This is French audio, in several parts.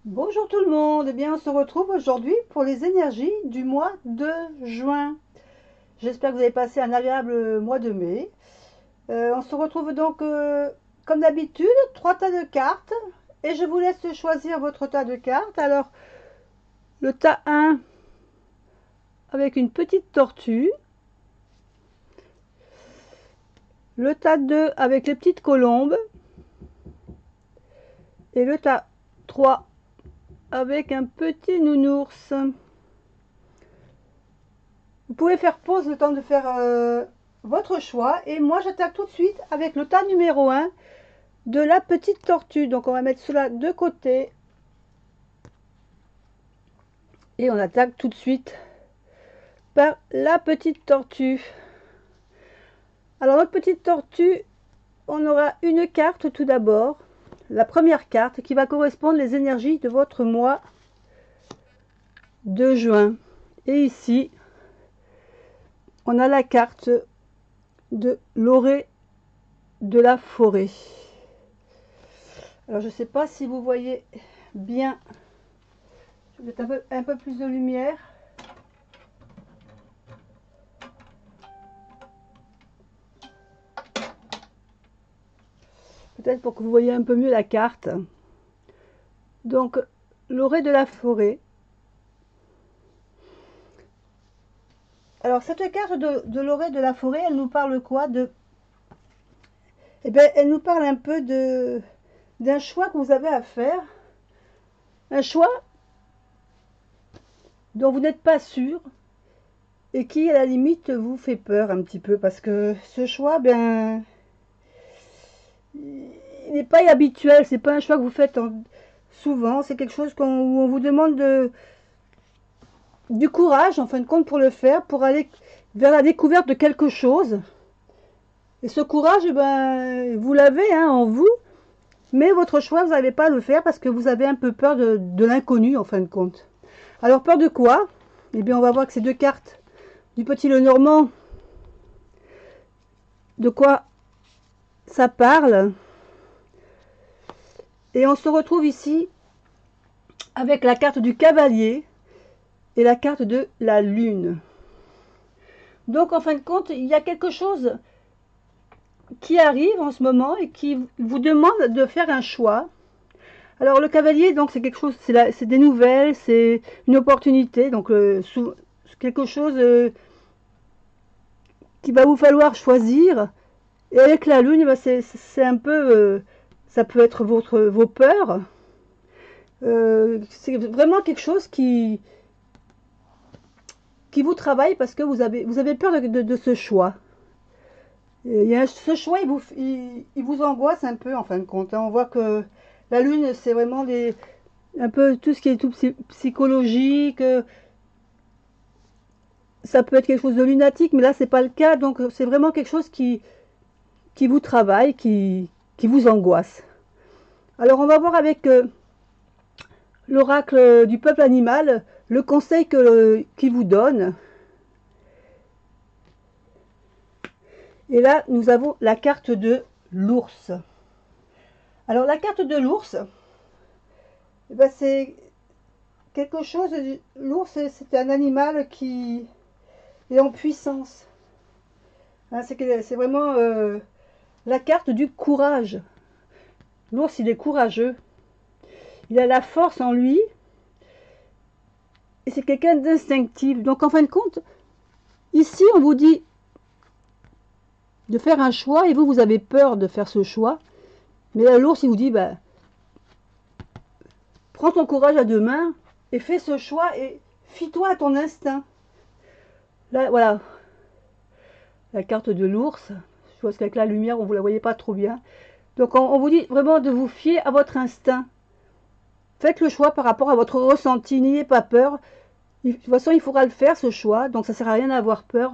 Bonjour tout le monde, eh bien on se retrouve aujourd'hui pour les énergies du mois de juin. J'espère que vous avez passé un agréable mois de mai. On se retrouve donc comme d'habitude, trois tas de cartes et je vous laisse choisir votre tas de cartes. Alors le tas 1 avec une petite tortue, le tas 2 avec les petites colombes et le tas 3 avec un petit nounours. Vous pouvez faire pause le temps de faire votre choix. Et moi, j'attaque tout de suite avec le tas numéro 1 de la petite tortue. Donc, on va mettre cela de côté. Et on attaque tout de suite par la petite tortue. Alors, notre petite tortue, on aura une carte tout d'abord. La première carte qui va correspondre les énergies de votre mois de juin. Et ici, on a la carte de l'orée de la forêt. Alors je ne sais pas si vous voyez bien, je vais mettre un peu plus de lumière. Peut-être pour que vous voyez un peu mieux la carte. Donc l'orée de la forêt. Alors cette carte de l'orée de la forêt, elle nous parle quoi de... Eh bien, elle nous parle un peu d'un choix que vous avez à faire. Un choix dont vous n'êtes pas sûr et qui, à la limite, vous fait peur un petit peu. Parce que ce choix, ben, il n'est pas habituel. C'est pas un choix que vous faites souvent. C'est quelque chose où on vous demande du courage, en fin de compte, pour le faire, pour aller vers la découverte de quelque chose. Et ce courage, ben, vous l'avez en vous, mais votre choix, vous n'avez pas à le faire parce que vous avez un peu peur de l'inconnu, en fin de compte. Alors, peur de quoi? Eh bien, on va voir que ces deux cartes du Petit Lenormand, de quoi ça parle. Et on se retrouve ici avec la carte du cavalier et la carte de la lune. Donc, en fin de compte, il y a quelque chose qui arrive en ce moment et qui vous demande de faire un choix. Alors le cavalier, donc c'est quelque chose, c'est des nouvelles, c'est une opportunité, donc quelque chose qu'il va vous falloir choisir. Et avec la lune, ben, c'est un peu, ça peut être vos peurs. C'est vraiment quelque chose qui vous travaille parce que vous avez peur de ce choix. Ce choix, il vous angoisse un peu en fin de compte. On voit que la lune, c'est vraiment un peu tout ce qui est tout psychologique. Ça peut être quelque chose de lunatique, mais là, c'est pas le cas. Donc, c'est vraiment quelque chose qui vous travaille, qui vous angoisse. Alors, on va voir avec l'oracle du peuple animal le conseil qu'il vous donne. Et là, nous avons la carte de l'ours. Alors, la carte de l'ours, eh ben, c'est quelque chose. L'ours, c'est un animal qui est en puissance. Hein, c'est vraiment la carte du courage. L'ours, il est courageux. Il a la force en lui. Et c'est quelqu'un d'instinctif. Donc, en fin de compte, ici, on vous dit de faire un choix et vous avez peur de faire ce choix. Mais là, l'ours, il vous dit, bah, prends ton courage à deux mains et fais ce choix et fie-toi à ton instinct. Là, voilà, la carte de l'ours. Je pense qu'avec la lumière, on ne vous la voyait pas trop bien. Donc, on vous dit vraiment de vous fier à votre instinct. Faites le choix par rapport à votre ressenti. N'ayez pas peur. De toute façon, il faudra le faire, ce choix. Donc, ça ne sert à rien d'avoir peur.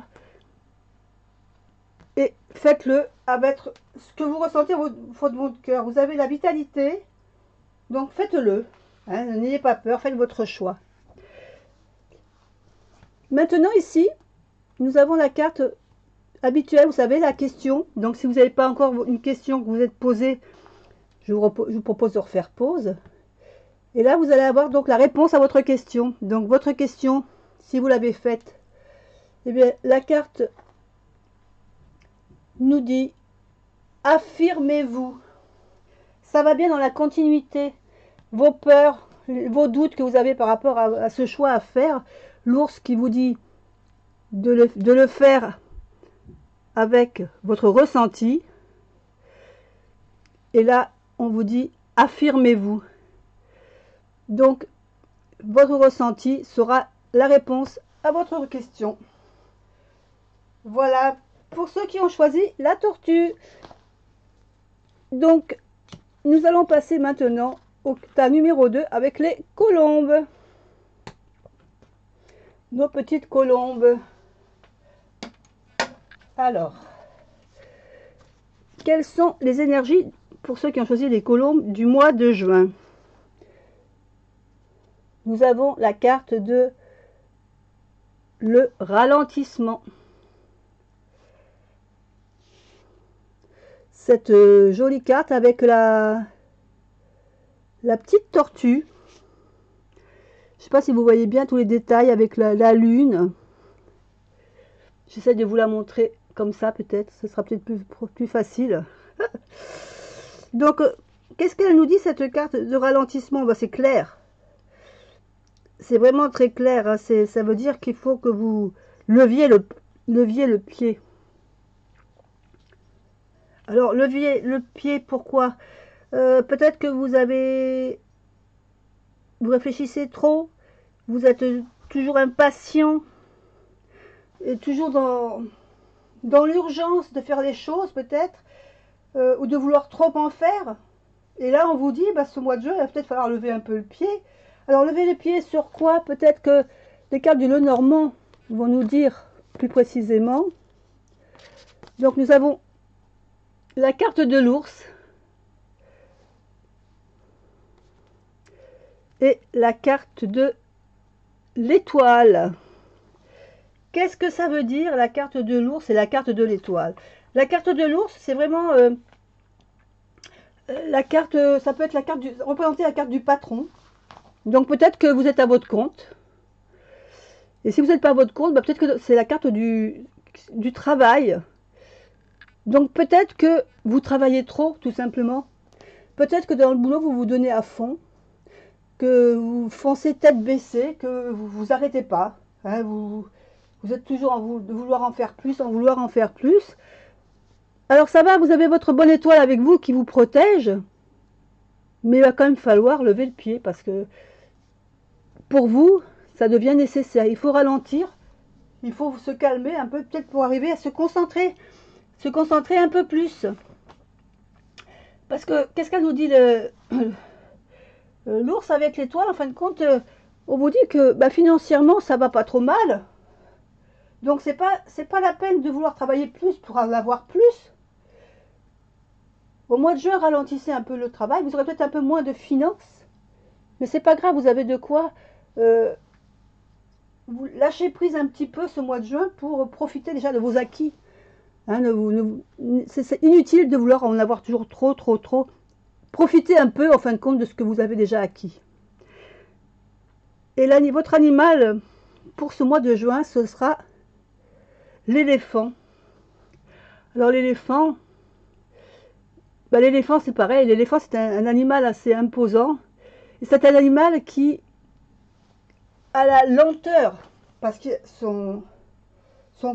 Et faites-le avec ce que vous ressentez au fond de votre cœur. Vous avez la vitalité. Donc, faites-le. Hein, n'ayez pas peur. Faites votre choix. Maintenant, ici, nous avons la carte habituelle. Vous savez, la question. Donc, si vous n'avez pas encore une question que vous êtes posée, je vous propose de refaire pause. Et là, vous allez avoir donc la réponse à votre question. Donc, votre question, si vous l'avez faite, eh bien, la carte nous dit « Affirmez-vous ». Ça va bien dans la continuité. Vos peurs, vos doutes que vous avez par rapport à ce choix à faire. L'ours qui vous dit de le faire avec votre ressenti. Et là, on vous dit « Affirmez-vous ». Donc, votre ressenti sera la réponse à votre question. Voilà, pour ceux qui ont choisi la tortue. Donc, nous allons passer maintenant au tas numéro 2 avec les colombes. Nos petites colombes. Alors, quelles sont les énergies pour ceux qui ont choisi les colombes du mois de juin? Nous avons la carte de le ralentissement. Cette jolie carte avec la petite tortue. Je ne sais pas si vous voyez bien tous les détails avec la lune. J'essaie de vous la montrer comme ça peut-être. Ce sera peut-être plus facile. Donc, qu'est-ce qu'elle nous dit cette carte de ralentissement? Ben, c'est clair. C'est vraiment très clair. Hein. Ça veut dire qu'il faut que vous leviez le pied. Alors, leviez le pied, pourquoi? Peut-être que vous réfléchissez trop, vous êtes toujours impatient, et toujours dans l'urgence de faire les choses, peut-être, ou de vouloir trop en faire. Et là, on vous dit, bah, ce mois de juin, il va peut-être falloir lever un peu le pied. Alors, lever le pied sur quoi? Peut-être que les cartes du Lenormand vont nous dire plus précisément. Donc, nous avons la carte de l'ours et la carte de l'étoile. Qu'est-ce que ça veut dire la carte de l'ours et la carte de l'étoile? La carte de l'ours, c'est vraiment la carte, ça peut être la carte représenter la carte du patron. Donc peut-être que vous êtes à votre compte. Et si vous n'êtes pas à votre compte, bah, peut-être que c'est la carte du travail. Donc peut-être que vous travaillez trop, tout simplement. Peut-être que dans le boulot, vous vous donnez à fond, que vous foncez tête baissée, que vous vous arrêtez pas. Hein, vous êtes toujours de vouloir en faire plus, en vouloir en faire plus. Alors ça va, vous avez votre bonne étoile avec vous qui vous protège, mais il va quand même falloir lever le pied parce que pour vous, ça devient nécessaire. Il faut ralentir, il faut se calmer un peu, peut-être pour arriver à se concentrer un peu plus. Parce que, qu'est-ce qu'elle nous dit l'ours avec l'étoile? En fin de compte, on vous dit que bah, financièrement, ça va pas trop mal. Donc, c'est pas la peine de vouloir travailler plus pour en avoir plus. Au mois de juin, ralentissez un peu le travail. Vous aurez peut-être un peu moins de finances. Mais c'est pas grave, vous avez de quoi vous lâcher prise un petit peu ce mois de juin pour profiter déjà de vos acquis. Hein, c'est inutile de vouloir en avoir toujours trop. Profitez un peu, en fin de compte, de ce que vous avez déjà acquis. Et là, votre animal, pour ce mois de juin, ce sera l'éléphant. Alors, l'éléphant, bah, l'éléphant, c'est pareil. L'éléphant, c'est un animal assez imposant. Et c'est un animal qui a la lenteur, parce que son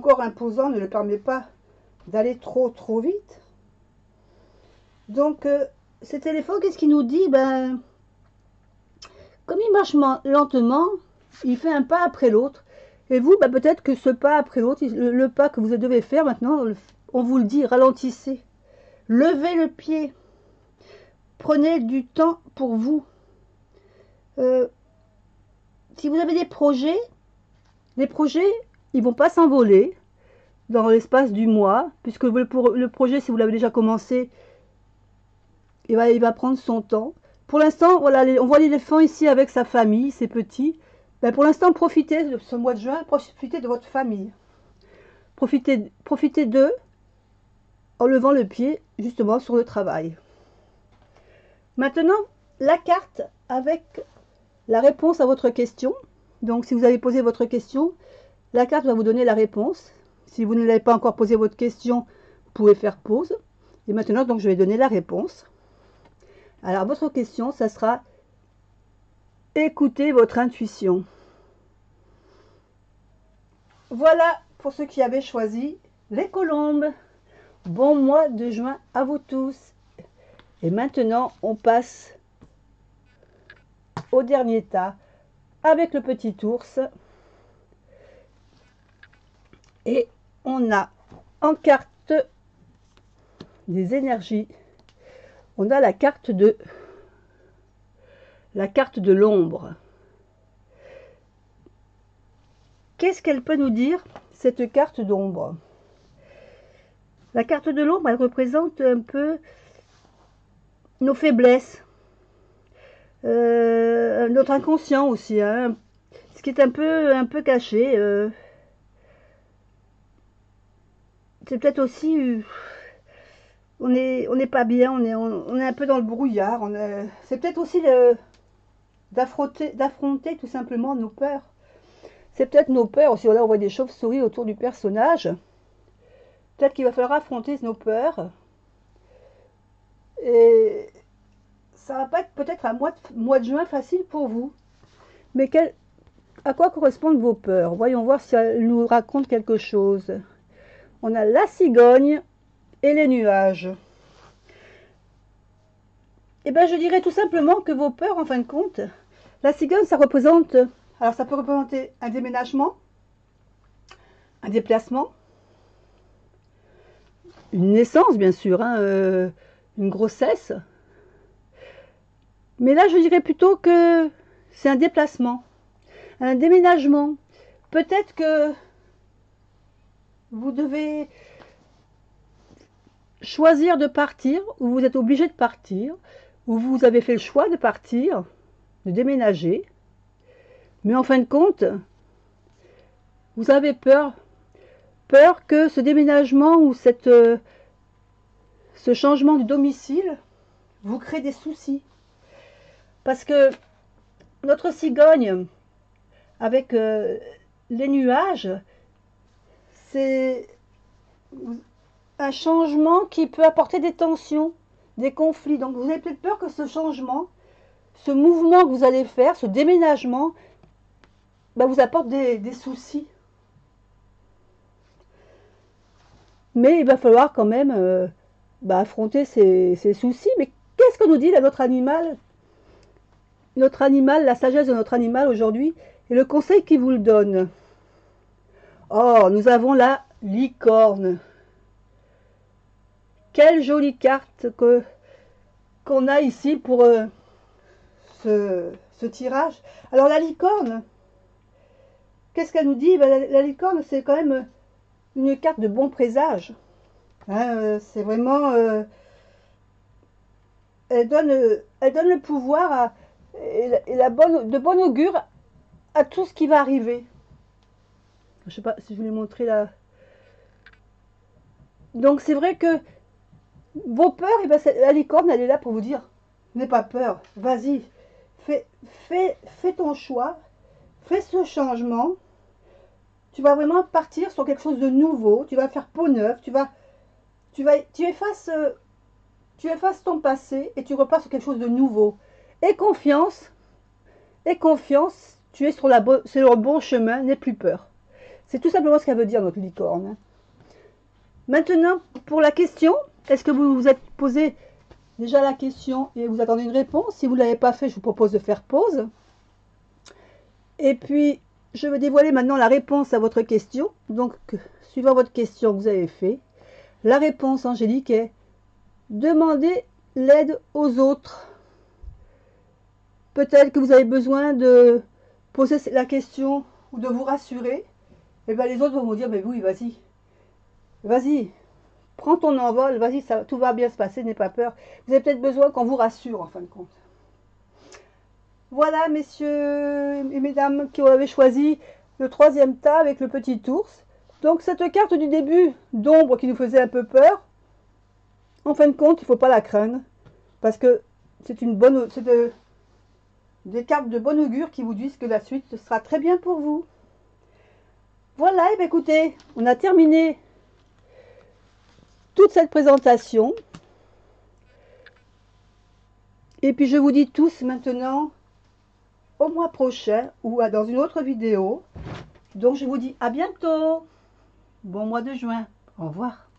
corps imposant ne le permet pas d'aller trop vite. Donc, cet éléphant, qu'est-ce qu'il nous dit? Ben, comme il marche lentement, il fait un pas après l'autre. Et vous, ben, peut-être que ce pas après l'autre, le pas que vous devez faire maintenant, on vous le dit, ralentissez. Levez le pied. Prenez du temps pour vous. Si vous avez des projets, ils vont pas s'envoler dans l'espace du mois, puisque le projet, si vous l'avez déjà commencé, il va prendre son temps. Pour l'instant, voilà, on voit l'éléphant ici avec sa famille, ses petits. Ben, pour l'instant, profitez de ce mois de juin, profitez de votre famille. Profitez d'eux en levant le pied, justement, sur le travail. Maintenant, la carte avec la réponse à votre question. Donc si vous avez posé votre question, la carte va vous donner la réponse. Si vous ne l'avez pas encore posé votre question, vous pouvez faire pause. Et maintenant, donc, je vais donner la réponse. Alors, votre question, ça sera « Écoutez votre intuition ». Voilà pour ceux qui avaient choisi les colombes. Bon mois de juin à vous tous. Et maintenant, on passe au dernier tas avec le petit ours. Et on a en carte des énergies, on a la carte de l'ombre. Qu'est-ce qu'elle peut nous dire, cette carte d'ombre? La carte de l'ombre, elle représente un peu nos faiblesses, notre inconscient aussi, hein, ce qui est un peu caché. C'est peut-être aussi, on n'est pas bien, on est un peu dans le brouillard. C'est peut-être aussi d'affronter tout simplement nos peurs. C'est peut-être nos peurs aussi. Là, on voit des chauves-souris autour du personnage. Peut-être qu'il va falloir affronter nos peurs. Et ça va pas être peut-être un mois de juin facile pour vous. Mais à quoi correspondent vos peurs? Voyons voir si elles nous racontent quelque chose. On a la cigogne et les nuages. Eh bien, je dirais tout simplement que vos peurs, en fin de compte, la cigogne, ça représente... Alors, ça peut représenter un déménagement, un déplacement, une naissance, bien sûr, hein, une grossesse. Mais là, je dirais plutôt que c'est un déplacement, un déménagement. Peut-être que vous devez choisir de partir, ou vous êtes obligé de partir, ou vous avez fait le choix de partir, de déménager. Mais en fin de compte, vous avez peur que ce déménagement ou ce changement de domicile vous crée des soucis. Parce que notre cigogne, avec les nuages, c'est un changement qui peut apporter des tensions, des conflits. Donc vous avez peut-être peur que ce changement, ce mouvement que vous allez faire, ce déménagement, vous apporte des soucis. Mais il va falloir quand même affronter ces soucis. Mais qu'est-ce que nous dit là, notre animal? Notre animal, la sagesse de notre animal aujourd'hui, et le conseil qu'il vous le donne. Oh, nous avons la licorne. Quelle jolie carte qu'on a ici pour ce tirage. Alors la licorne, qu'est-ce qu'elle nous dit? La licorne, c'est quand même une carte de bon présage. Hein, c'est vraiment... elle donne le pouvoir de bon augure à tout ce qui va arriver. Je ne sais pas si je vous l'ai montré là. Donc c'est vrai que vos peurs, la licorne, elle est là pour vous dire, n'aie pas peur, vas-y, fais ton choix, fais ce changement. Tu vas vraiment partir sur quelque chose de nouveau, tu vas faire peau neuve, tu effaces ton passé et tu repars sur quelque chose de nouveau. Et confiance, tu es sur le bon chemin, n'aie plus peur. C'est tout simplement ce qu'elle veut dire, notre licorne. Maintenant, pour la question, est-ce que vous vous êtes posé déjà la question et vous attendez une réponse? Si vous ne l'avez pas fait, je vous propose de faire pause. Et puis, je vais dévoiler maintenant la réponse à votre question. Donc, suivant votre question que vous avez fait, la réponse angélique est « Demandez l'aide aux autres ». Peut-être que vous avez besoin de poser la question ou de vous rassurer. Et bien les autres vont vous dire, mais oui, vas-y, prends ton envol, vas-y, tout va bien se passer, n'aie pas peur. Vous avez peut-être besoin qu'on vous rassure en fin de compte. Voilà, messieurs et mesdames qui avaient choisi le troisième tas avec le petit ours. Donc cette carte du début d'ombre qui nous faisait un peu peur, en fin de compte, il ne faut pas la craindre. Parce que c'est des cartes de bon augure qui vous disent que la suite sera très bien pour vous. Voilà, et bien écoutez, on a terminé toute cette présentation. Et puis je vous dis tous maintenant au mois prochain ou dans une autre vidéo. Donc je vous dis à bientôt. Bon mois de juin. Au revoir.